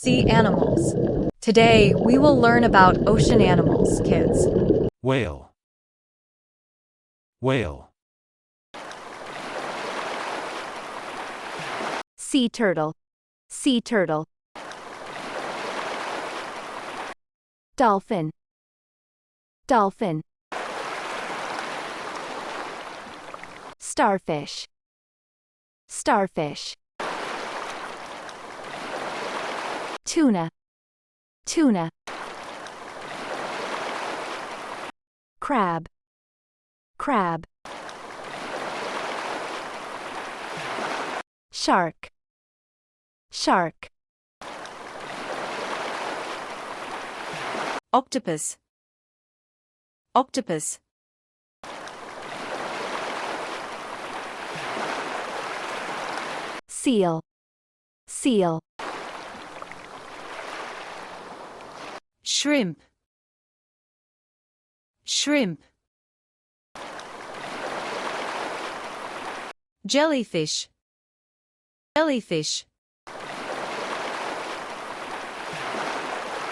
Sea animals. Today, we will learn about ocean animals, kids. Whale. Whale. Sea turtle. Sea turtle. Dolphin. Dolphin. Starfish. Starfish. Tuna. Tuna. Crab. Crab. Shark. Shark. Octopus. Octopus. Seal. Seal. Shrimp. Shrimp. Jellyfish. Jellyfish.